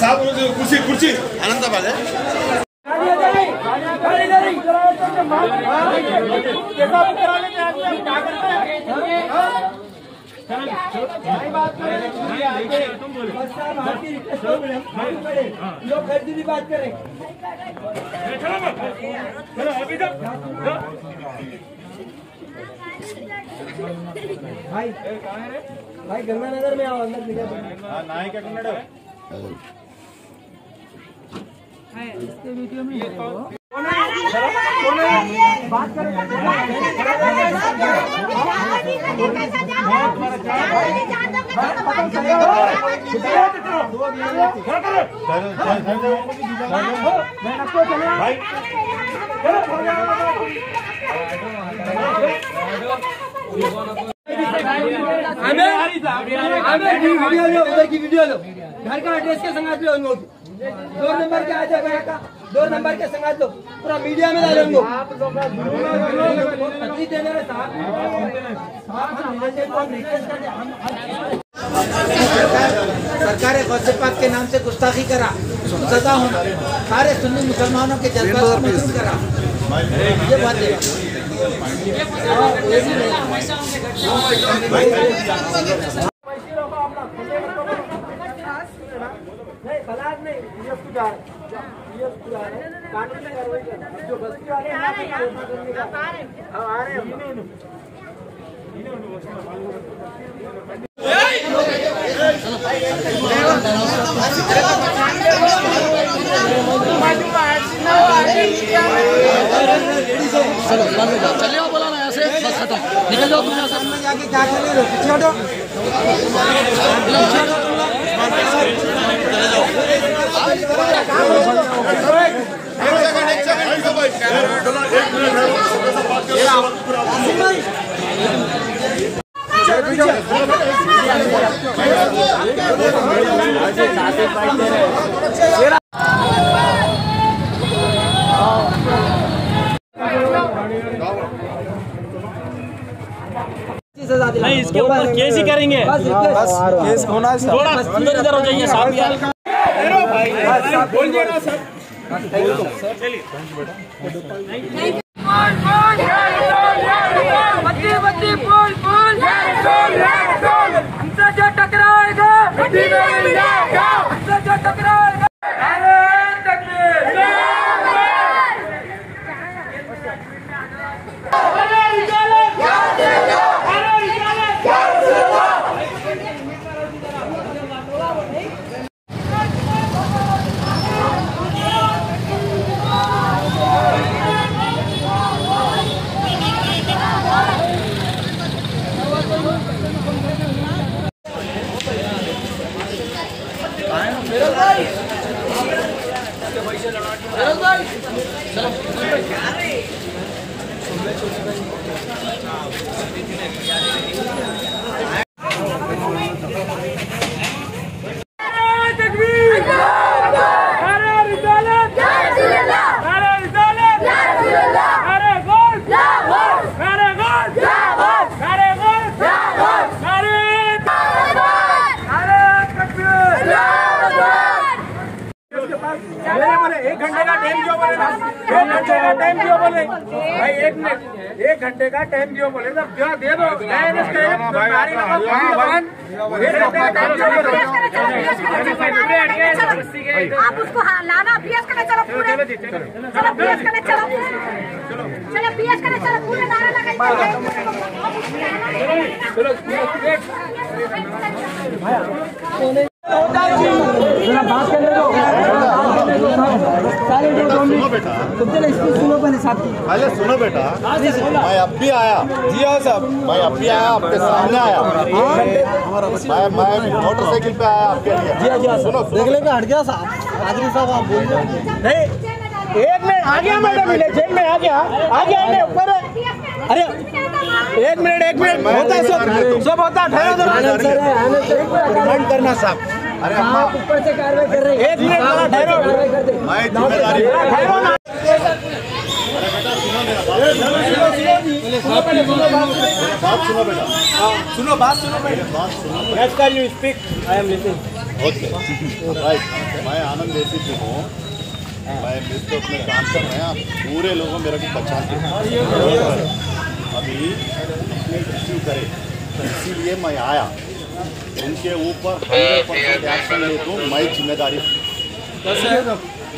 साहब कुर्सी कुर्सी अनंताबाद है। लोग खरीदी बात करें भाई भाई गंगानगर में आओ अंदर निकल। नायक है कन्नड़ इसके वीडियो में बात करें उधर की वीडियो लो, घर का एड्रेस के संग लो, 2 नंबर के आ जाएगा, 2 नंबर के संग लो, पूरा मीडिया में डालो उनको। सरकार गौसेपात के नाम से गुस्ताखी करा, सजा होना, सारे सुन्नी मुसलमानों के जज्बात को मजबूत करा। ये बात है। नहीं बलाज नहीं, कानूनी कार्रवाई करना। जो बस्ती वाले हैं आ रहे हैं। चले आओ, बोला ना ऐसे बस खत्म, निकल जाओ तुम यहाँ से। जाके क्या कर रहे हो? पीछे हटो। नहीं, इसके ऊपर केस ही करेंगे। बस केस होना है। थोड़ा अंदर इधर हो जाइए साहब यार। बोलिए ना सर। चलिए बत्ती बोल हमसे जो टकराएगा हमसे जो टकराएगा। भाई 1 मिनट 1 घंटे का टाइम दियो बोले तो दे दो। आप उसको लाना पीएस करने चलो पूरे, चलो पीएस करने चलो पीएस करने चलो पूरे नारा लगाइए। बात कर लो सुनो बेटा, पहले सुनो बेटा। मैं अब भी आया जी। हाँ साहब, मैं अब भी आया, आपके सामने आया। मैं मोटरसाइकिल पे आया आपके लिए। सुनो देख लेंगे। हट गया साहब, आदमी साहब आप बोल रहे नहीं। 1 मिनट आ गया मैडम, जेल में आ गया ऊपर। अरे 1 मिनट होता है, सब होता है। कमेंट करना साहब। अरे आप ऊपर से कार्रवाई कर रहे हैं। 1 मिनट ठहरो, मैं जिम्मेदारी सुनो बात सुनो। As you speak, I am listening. Okay right. मैं आनंद एसीपी हूँ। मैं मिस चौक में काम कर रहे हैं। आप पूरे लोगों मेरे को पहचानते हैं। अभी रिसीव करे इसीलिए मैं आया। उनके ऊपर 100% एक्शन ले दूँ।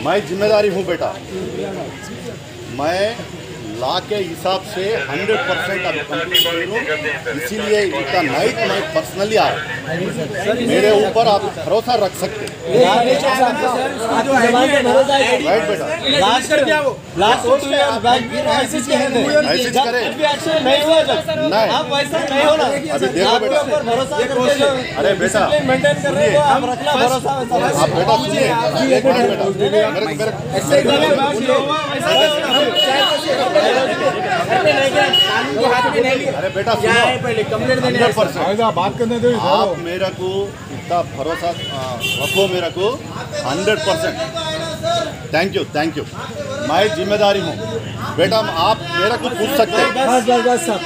मैं जिम्मेदारी हूँ बेटा। मैं लॉ के हिसाब से 100% अब कंप्लीट करूँ। इसीलिए इतना नाइट मैं पर्सनली आया। मेरे ऊपर आप भरोसा रख सकते हैं। राइट बेटा। मैसेज करें नहीं। अभी देखो बेटा। अरे बेटा सुनिए। आप बेटा सुनिए। एक मिनट बेटा। अरे बेटा सुनो पहले कंप्लेंट देने बात करने दो। आप मेरे को इतना भरोसा रखो मेरे को 100%। Thank you. मैं जिम्मेदारी हूँ बेटा। आप मेरे को पूछ सकते हैं।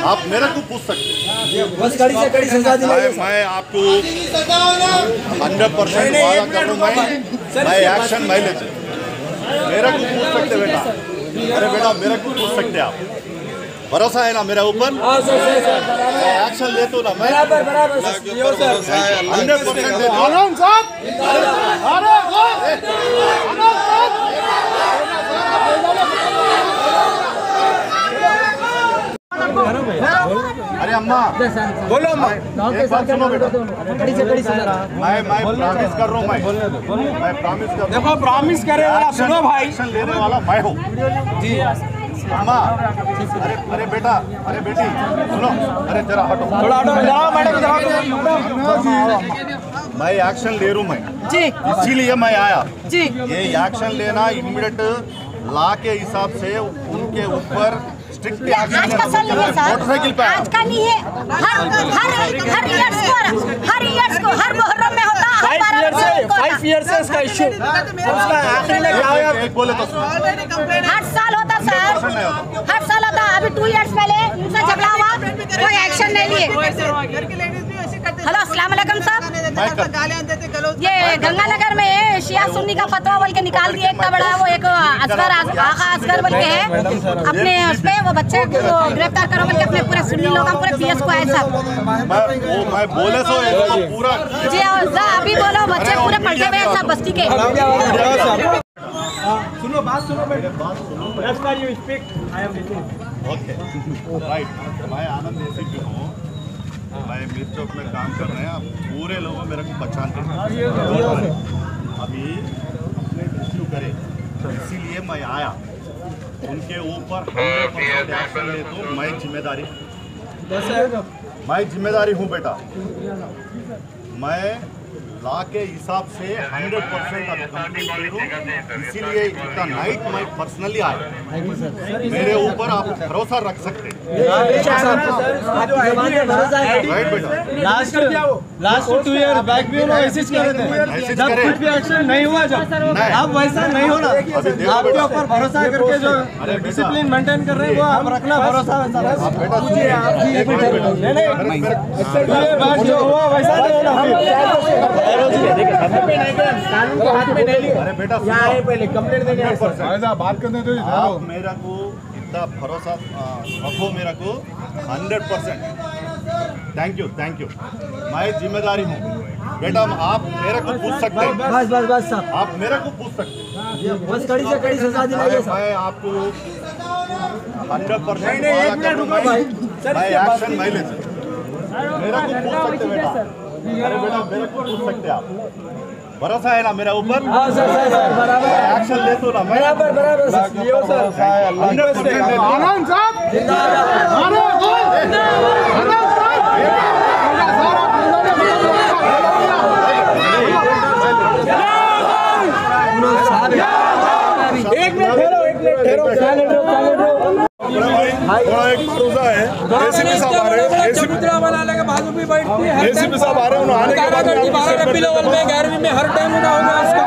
आप मेरे को पूछ सकते हैं। मैं आपको 100% वादा कर रहा हूँ। मैं एक्शन मैं लेते मेरे को पूछ सकते बेटा। अरे बेटा मेरे को पूछ सकते आप। भरोसा है ना मेरे ऊपर? एक्शन ले तो ना मैं 100%। आनंद साहब अरे अम्मा बोलो अम्मा। एक बात सुनो बेटा। मैं प्रॉमिस कर रहा हूँ। मैं प्रॉमिस कर। देखो प्रॉमिस करे वाला सुनो भाई। एक्शन लेने वाला मैं हूँ जी अम्मा। अरे बेटा अरे बेटी सुनो। अरे जरा हटो थोड़ा हटो। मैं एक्शन ले रहा हूँ मैं जी। इसीलिए मैं आया जी। ये एक्शन लेना इमीडिएट लॉ के हिसाब से उनके ऊपर स्ट्रिक्ट एक्शन मोटरसाइकिल पे आज का नहीं है। हर मुहर्रम में होता। 5 years से इसका इशू उसका आखिरी में क्या हुआ? एक बोले तो हर साल होता सर। हर साल होता। अभी 2 years पहले उनसे झगड़ा हुआ। कोई एक्शन नहीं लिए। हेलो अस्सलाम वालेकुम साहब। ये गंगानगर में शिया सुन्नी का फतवा बोल के निकाल दिए। इतना बड़ा वो एक असगर आगा असगर बोल के है। अपने उस पे वो बच्चे को गिरफ्तार करो बोल के अपने पूरे सुन्नी लोग पूरे पीएस को आए सब। मैं बोले तो पूरा जी अभी बोलो। बच्चे पूरे पलटे हुए सब बस्ती के। सुनो बात सुनो बेटा। Okay right. मैं आनंद एसीपी हूँ। मैं मिस चौक में काम कर रहे हैं। आप पूरे लोगों मेरे को पहचानते हैं। अभी रिसीव करे इसीलिए मैं आया। उनके ऊपर 100% एक्शन ले तो मैं जिम्मेदारी हूँ बेटा। मैं लॉ के हिसाब से 100% अब कंप्लीट करूँ। इसीलिए इतना नाइट मैं पर्सनली आया। मेरे ऊपर आप भरोसा रख सकते हैं। राइट बेटा। लास्ट 2 years बैक भी उन्होंने मैसेज करे थे। जब कुछ भी एक्शन नहीं हुआ जब अब वैसा नहीं होना। आपके ऊपर भरोसा करके जो डिसिप्लिन मेंटेन कर रहे हैं वो आप रखना भरोसा। जो हुआ वैसा नहीं होना। कानून को हाथ में नहीं लिया। अरे बेटा पहले कंप्लेंट देने बात करने दो। आप मेरा को इतना भरोसा रखो मेरा को 100%। Thank you. मैं जिम्मेदारी हूँ बेटा। आप मेरे को पूछ सकते हैं। बस साहब आप मेरे को पूछ सकते हैं। बस कड़ी से कड़ी सजा दिलाइए। मैं आपको 100% मैं एक्शन मैं लेते मेरा को पूछ सकते बेटा। अरे बेटा मेरे को पूछ सकते आप। भरोसा है ना मेरा ऊपर? एक्शन ले तो ना मैं बराबर आनंद साहब एक मिनट ठहरो। थोड़ा एक भरोसा है। एसीपी साहब आ रहे हैं। एसीपी साहब आ रहे हैं। आने के बाद 11वीं में हर टाइम होगा उसका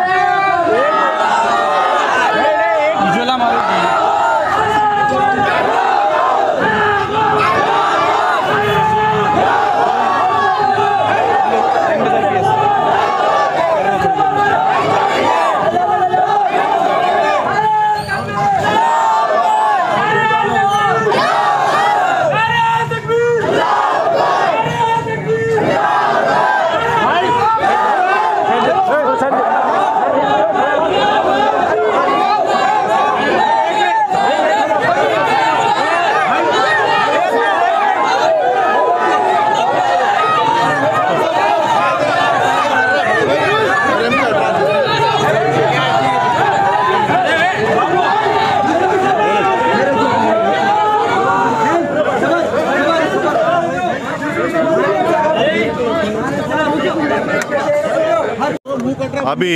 अभी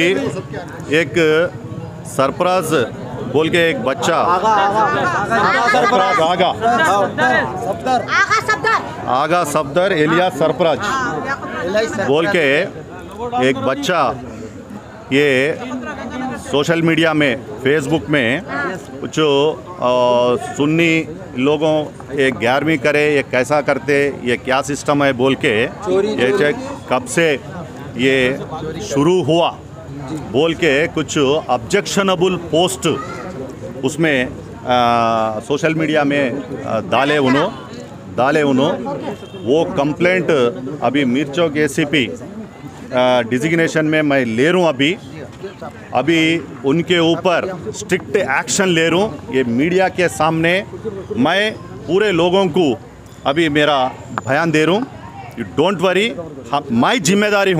एक सरफराज बोल के एक बच्चा सरफराज आगा सफदर एलिया सरफराज बोल के एक बच्चा ये सोशल मीडिया में फेसबुक में कुछ सुन्नी लोगों ये 11वीं करे ये कैसा करते ये क्या सिस्टम है बोल के ये कब से ये शुरू हुआ बोल के कुछ ऑब्जेक्शनबल पोस्ट उसमें सोशल मीडिया में डाले उन्होंने वो कंप्लेंट अभी मिर्चोक एसीपी डिजिग्नेशन में मैं ले रहा हूँ अभी उनके ऊपर स्ट्रिक्ट एक्शन ले रहा हूँ। ये मीडिया के सामने मैं पूरे लोगों को अभी मेरा बयान दे रहा हूँ। यू डोंट वरी, मैं जिम्मेदारी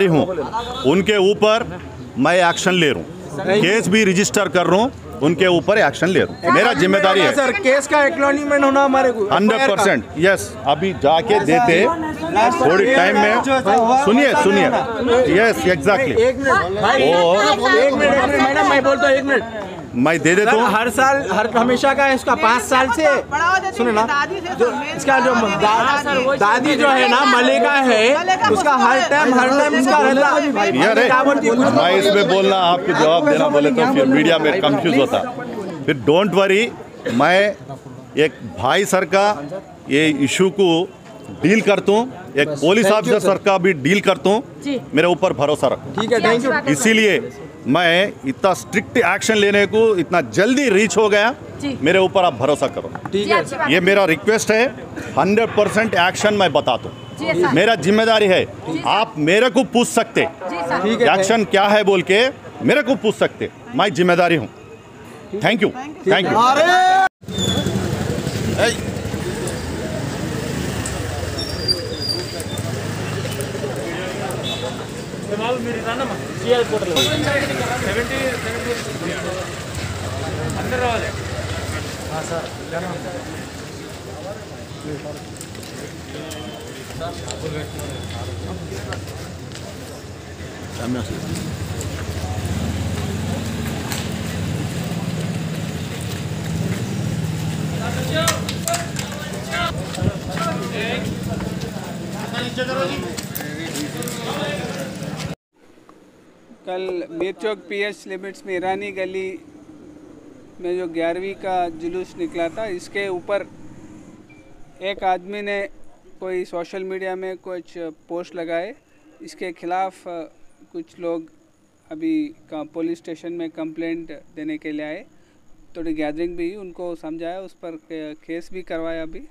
हूँ उनके ऊपर मैं एक्शन ले रहा हूँ, केस भी रजिस्टर कर रहा हूँ, उनके ऊपर एक्शन ले रहा हूँ, मेरा जिम्मेदारी है सर। केस का एक्नॉलेजमेंट होना हमारे को 100%। यस, अभी जाके देते थोड़ी टाइम में। सुनिए यस एग्जैक्टली। एक मिनट मैडम, मैं बोलता हूँ 1 मिनट मैं दे देता हूँ। हर साल हमेशा का इसका 5 साल से सुनो ना, जो इसका जो दादी जो है ना मलिका है उसका हर टाइम इसका रहता। यार मैं इसमें बोलना आपको जवाब देना बोले तो फिर मीडिया में कंफ्यूज होता। फिर डोंट वरी, मैं एक भाई सर का ये इशू को डील करता हूँ, एक पुलिस ऑफिसर सर का भी डील करता हूँ, मेरे ऊपर भरोसा रखो। ठीक है, थैंक यू। इसीलिए मैं इतना स्ट्रिक्ट एक्शन लेने को इतना जल्दी रीच हो गया, मेरे ऊपर आप भरोसा करो। ठीक है, ये मेरा रिक्वेस्ट है। 100% एक्शन मैं बताता हूँ, मेरा जिम्मेदारी है। आप मेरे को पूछ सकते एक्शन क्या है बोल के, मेरे को पूछ सकते, मैं जिम्मेदारी हूँ। Thank you. कल मिर्चोक पीएच लिमिट्स में ईरानी गली में जो 11वीं का जुलूस निकला था, इसके ऊपर एक आदमी ने कोई सोशल मीडिया में कुछ पोस्ट लगाए। इसके खिलाफ कुछ लोग अभी पुलिस स्टेशन में कंप्लेंट देने के लिए आए। थोड़ी गैदरिंग भी उनको समझाया, उस पर केस भी करवाया अभी।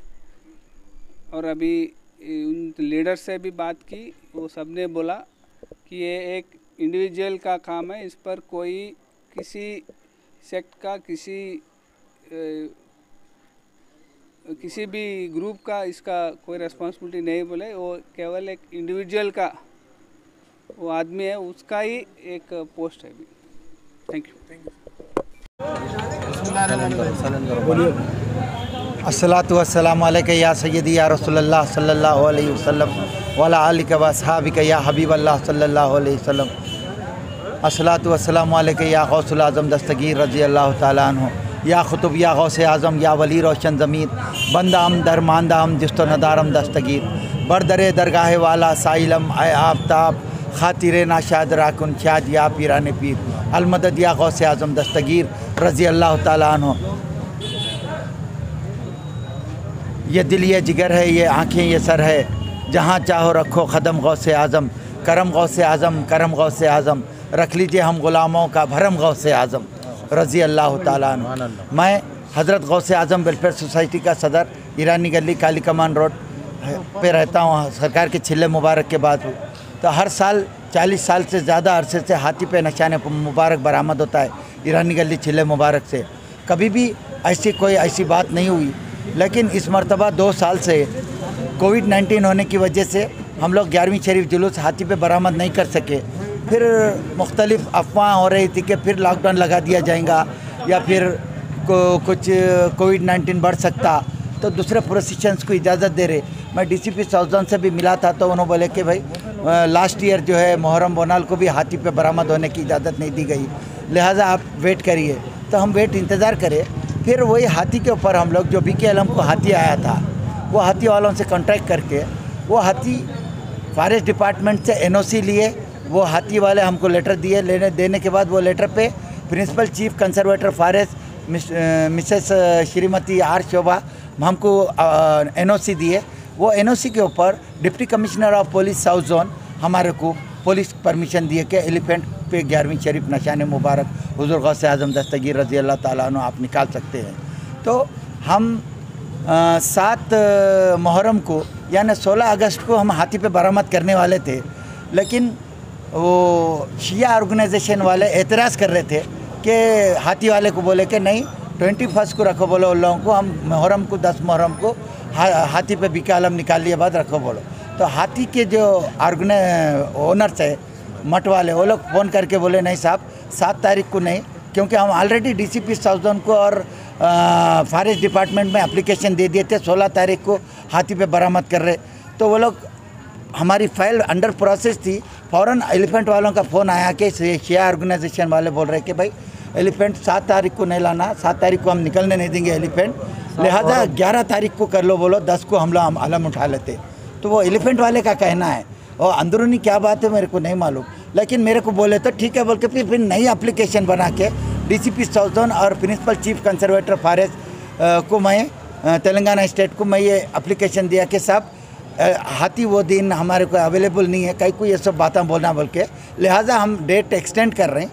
और अभी उन लीडर से भी बात की, वो सब ने बोला कि ये एक इंडिविजुअल का काम है, इस पर कोई किसी सेक्ट का किसी भी ग्रुप का इसका कोई रिस्पॉन्सिबिलिटी नहीं बोले। वो केवल एक इंडिविजुअल का वो आदमी है, उसका ही एक पोस्ट है अभी। Thank you. अस्सलातु वस्सलामु अलैका या सय्यदी या रसूलल्लाह सल्लल्लाहु अलैहि वसल्लम वला आलिका व अस्हाबिका या हबीबल्लाह सल्लल्लाहु अलैहि वसल्लम। अस्सलातु वस्सलामु अलैका या गौसुल आज़म दस्तगीर रज़ी अल्लाह ताला अन्हु, या खुतुब या गौसे आज़म या वली रोशन ज़मीर, बंदा हम दरमानदा हम जिस्तो नदारम दस्तगीर, बरदरे दरगाह वाला साइलम आए आफ्ताब, खातिर नाशाद राकुन शाद या पीरान पीर, अलमदद या गौसे आज़म दस्तगीर रज़ी अल्लाह ताला अन्हु। ये दिल ये जिगर है, ये आँखें ये सर है, जहाँ चाहो रखो ख़दम गौसे आज़म, करम गौसे आज़म, करम गौसे आज़म, रख लीजिए हम ग़ुलामों का भरम गौसे आज़म रज़ी अल्लाह ताला अन्हु। मैं हज़रत गौसे आज़म वेलफेयर सोसाइटी का सदर, ईरानी गली काली कमान रोड पे रहता हूँ। सरकार के छिल्ले मुबारक के बाद तो हर साल 40 साल से ज़्यादा अरसे से हाथी पे निशान मुबारक बरामद होता है ईरानी गली छिल्ले मुबारक से। कभी भी ऐसी बात नहीं हुई, लेकिन इस मरतबा 2 साल से कोविड-19 होने की वजह से हम लोग 11वीं शरीफ जुलूस हाथी पे बरामद नहीं कर सके। फिर मुख्तलिफ अफवाह हो रही थी कि फिर लॉकडाउन लगा दिया जाएगा या फिर कुछ कोविड-19 बढ़ सकता, तो दूसरे प्रोसिक्यूशंस को इजाज़त दे रहे। मैं डीसीपी साउथ जोन से भी मिला था तो उन्होंने बोले कि भाई लास्ट ईयर जो है मुहर्रम बोनाल को भी हाथी पे बरामद होने की इजाज़त नहीं दी गई, लिहाजा आप वेट करिए। तो हम इंतज़ार करें। फिर वही हाथी के ऊपर हम लोग जो BKLM को हाथी आया था वो हाथी वालों से कॉन्ट्रैक्ट करके वो हाथी फॉरेस्ट डिपार्टमेंट से NOC लिए। वो हाथी वाले हमको लेटर दिए, देने के बाद वो लेटर पे principal chief conservator forest Mrs Shrimati R Shobha हमको NOC दिए। वो NOC के ऊपर deputy commissioner of police south zone हमारे को पुलिस परमिशन दिए कि एलिफेंट पे 11वीं शरीफ निशान मुबारक हुजूर गौसे आज़म दस्तगीर रज़ी अल्लाह ताला अन्हु आप निकाल सकते हैं। तो हम 7 मुहर्रम को यानी 16 अगस्त को हम हाथी पे बरामद करने वाले थे, लेकिन वो शिया ऑर्गेनाइजेशन वाले एतराज़ कर रहे थे कि हाथी वाले को बोले कि नहीं 21 को रखो बोलो उन लोगों को, हम मुहर्रम को 10 मुहर्रम को हाथी पे BKLM निकाल लिए बाद रखो बोलो। तो हाथी के जो ओनर्स है मठ वाले वो लोग फ़ोन करके बोले नहीं साहब 7 तारीख को नहीं, क्योंकि हम ऑलरेडी DCP साउथ जोन को और फॉरेस्ट डिपार्टमेंट में एप्लीकेशन दे दिए थे 16 तारीख को हाथी पे बरामद कर रहे। तो वो लोग हमारी फाइल अंडर प्रोसेस थी, फ़ौरन एलिफेंट वालों का फ़ोन आया कि शिया ऑर्गेनाइजेशन वाले बोल रहे कि भाई एलिफेंट 7 तारीख को नहीं लाना, 7 तारीख को हम निकलने नहीं देंगे एलिफेंट, लिहाजा 11 तारीख को कर लो बोलो, 10 को हम लोग अलम उठा लेते। तो वो एलिफेंट वाले का कहना है और अंदरूनी क्या बात है मेरे को नहीं मालूम, लेकिन मेरे को बोले तो ठीक है बोल के फिर नई एप्लीकेशन बना के DCP साउथ जोन और प्रिंसिपल चीफ कंजर्वेटर फॉरेस्ट को मैं तेलंगाना स्टेट को मैं ये एप्लीकेशन दिया कि साहब हाथी वो दिन हमारे को अवेलेबल नहीं है, कहीं को ये सब बातें बोलना बोल के, लिहाजा हम डेट एक्सटेंड कर रहे हैं।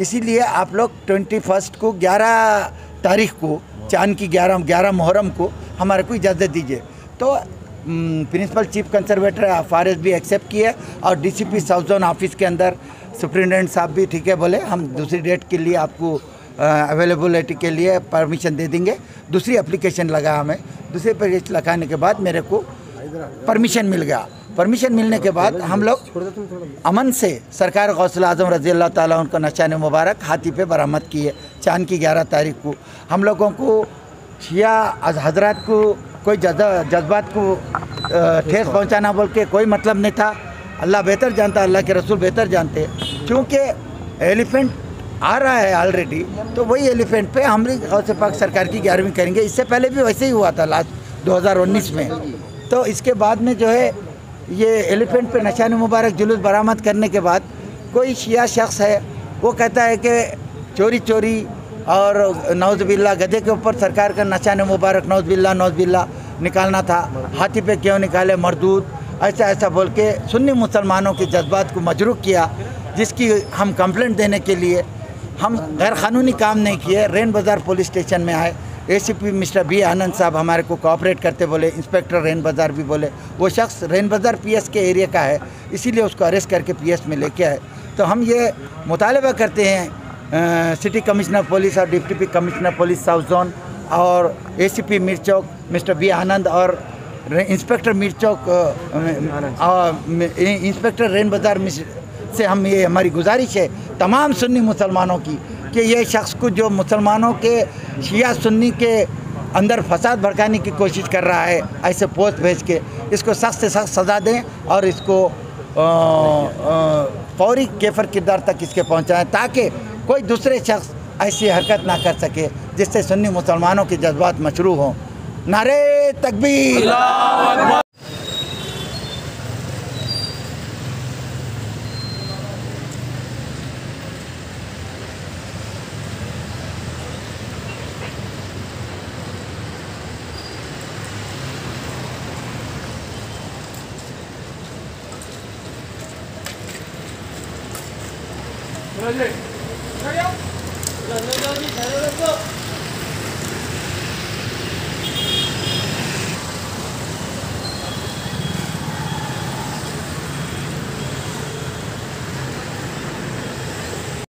इसीलिए आप लोग 21 को 11 तारीख को चांद की 11 मुहर्रम को हमारे को इजाज़त दीजिए। तो प्रिंसिपल चीफ कंजर्वेटर फॉरेस्ट भी एक्सेप्ट किए और DCP साउथ जोन ऑफिस के अंदर सुप्रिटेंडेंट साहब भी ठीक है बोले हम दूसरी डेट के लिए आपको अवेलेबिलिटी के लिए परमिशन दे देंगे। दूसरी एप्लीकेशन लगा हमें, दूसरी एप्लीकेशन लगाने के बाद मेरे को परमिशन मिल गया। परमिशन मिलने के बाद हम लोग अमन से सरकार गौसल आज़म रज़ी अल्लाह ताला उनको निशान मुबारक हाथी पे बरामद किए। चांद की 11 तारीख को हम लोगों को शिया हजरात को कोई जज्बात को ठेस पहुंचाना बोल के कोई मतलब नहीं था। अल्लाह बेहतर जानता, अल्लाह के रसूल बेहतर जानते। क्योंकि एलिफेंट आ रहा है ऑलरेडी, तो वही एलिफेंट पे हम गौसे पाक सरकार की 11वीं करेंगे। इससे पहले भी वैसे ही हुआ था लास्ट 2019 में। तो इसके बाद में जो है ये एलिफेंट पे निशान मुबारक जुलूस बरामद करने के बाद कोई शिया शख्स है वो कहता है कि चोरी और नौज़बिल्ला गधे के ऊपर सरकार का निशान मुबारक नौज़बिल्ला निकालना था, हाथी पे क्यों निकाले मरदूद, ऐसा बोल के सुन्नी मुसलमानों के जज्बात को मजरूह किया, जिसकी हम कंप्लेंट देने के लिए हम गैर कानूनी काम नहीं किए। रेन बाज़ार पुलिस स्टेशन में आए, ACP मिस्टर B आनंद साहब हमारे को कोऑपरेट करते बोले, इंस्पेक्टर रेन बाज़ार भी बोले वो शख्स रेन बाज़ार PS के एरिया का है, इसीलिए उसको अरेस्ट करके PS में लेके आए। तो हम ये मुतालबा करते हैं सिटी कमिश्नर पुलिस और deputy commissioner police south zone और ACP मिर्चौक मिस्टर B आनंद और इंस्पेक्टर मिर्चौक इंस्पेक्टर रेन बाज़ार से हम ये हमारी गुजारिश है तमाम सुन्नी मुसलमानों की कि ये शख्स को जो मुसलमानों के शिया सुन्नी के अंदर फसाद भड़काने की कोशिश कर रहा है ऐसे पोस्ट भेज के, इसको सख्त से सख्त सज़ा दें और इसको फौरी केफर किरदार तक इसके पहुँचाएँ, ताकि कोई दूसरे शख्स ऐसी हरकत ना कर सके जिससे सुन्नी मुसलमानों के जज्बात मशरूह हों। नारे तकबीर। Ready? Ready up!